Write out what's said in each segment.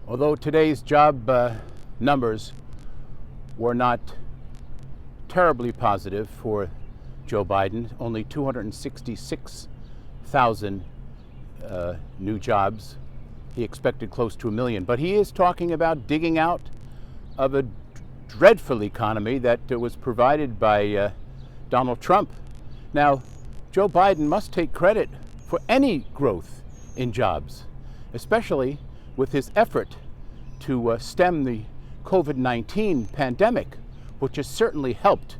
Although today's job numbers were not terribly positive for Joe Biden, only 266,000 new jobs. He expected close to 1 million. But he is talking about digging out of a dreadful economy that was provided by Donald Trump. Now, Joe Biden must take credit for any growth in jobs, especially with his effort to stem the COVID-19 pandemic, which has certainly helped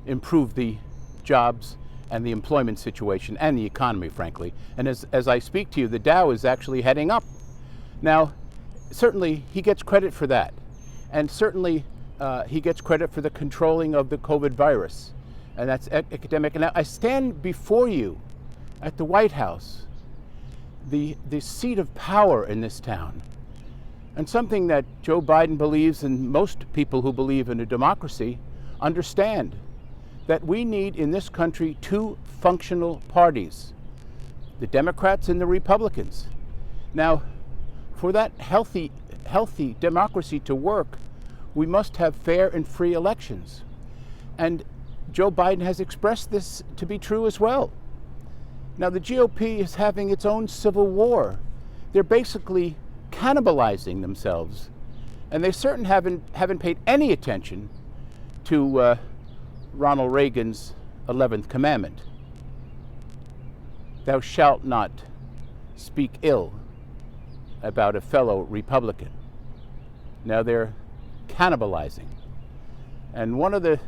improve the jobs and the employment situation and the economy, frankly. And as I speak to you, the Dow is actually heading up. Now, certainly he gets credit for that. And certainly he gets credit for the controlling of the COVID virus. And that's academic. And now I stand before you at the White House, the seat of power in this town, and something that Joe Biden believes, and most people who believe in a democracy understand, that we need in this country two functional parties, the Democrats and the Republicans. Now, for that healthy democracy to work, we must have fair and free elections. And Joe Biden has expressed this to be true as well. Now, the GOP is having its own civil war. They're basically cannibalizing themselves, and they certainly haven't paid any attention to Ronald Reagan's 11th commandment. Thou shalt not speak ill about a fellow Republican. Now they're cannibalizing. And one of the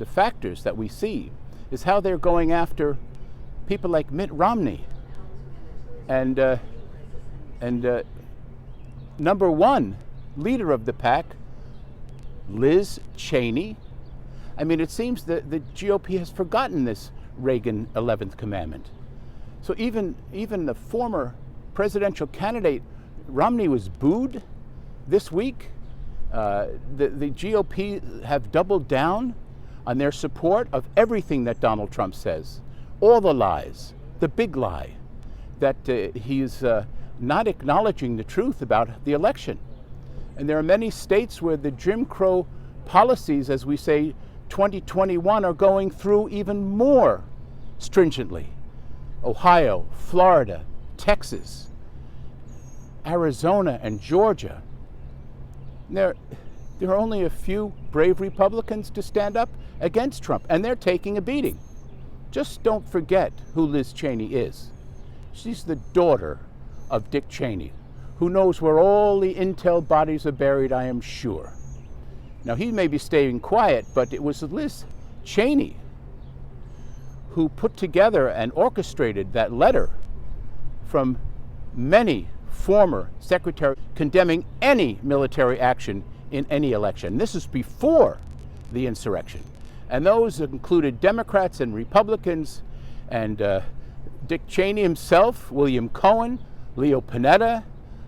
factors that we see is how they're going after people like Mitt Romney and number one leader of the pack, Liz Cheney. I mean, it seems that the GOP has forgotten this Reagan 11th commandment. So even the former presidential candidate Romney was booed this week. The GOP have doubled down on their support of everything that Donald Trump says. All the lies, the big lie, that he's not acknowledging the truth about the election. And there are many states where the Jim Crow policies, as we say, 2021, are going through even more stringently. Ohio, Florida, Texas, Arizona, and Georgia. There are only a few brave Republicans to stand up against Trump, and they're taking a beating. Just don't forget who Liz Cheney is. She's the daughter of Dick Cheney, who knows where all the intel bodies are buried, I am sure. Now, he may be staying quiet, but it was Liz Cheney who put together and orchestrated that letter from many former secretaries condemning any military action in any election. This is before the insurrection. And those included Democrats and Republicans, and Dick Cheney himself, William Cohen, Leo Panetta,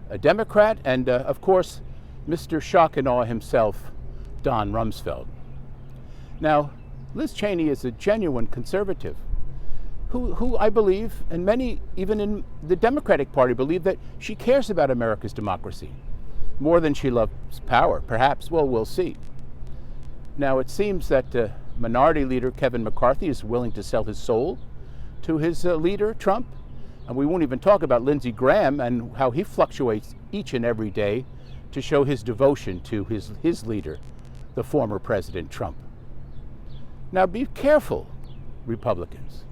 a Democrat, and of course, Mr. Shock and Awe himself, Don Rumsfeld. Now, Liz Cheney is a genuine conservative who I believe, and many even in the Democratic Party believe, that she cares about America's democracy more than she loves power, perhaps. Well, we'll see. Now, it seems that Minority Leader Kevin McCarthy is willing to sell his soul to his leader, Trump. And we won't even talk about Lindsey Graham and how he fluctuates each and every day to show his devotion to his leader, the former President Trump. Now, be careful, Republicans,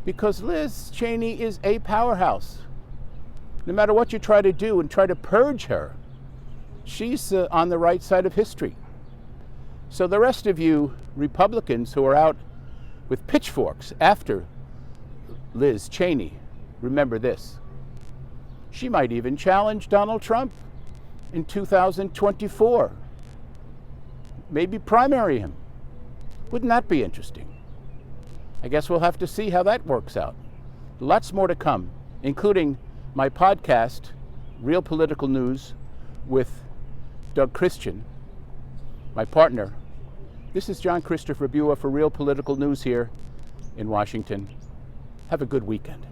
because Liz Cheney is a powerhouse. No matter what you try to do and try to purge her, she's on the right side of history. So the rest of you Republicans who are out with pitchforks after Liz Cheney, remember this. She might even challenge Donald Trump in 2024. Maybe primary him. Wouldn't that be interesting? I guess we'll have to see how that works out. Lots more to come, including my podcast, Real Political News, with Doug Christian, my partner. This is John Christopher Bua for Real Political News here in Washington. Have a good weekend.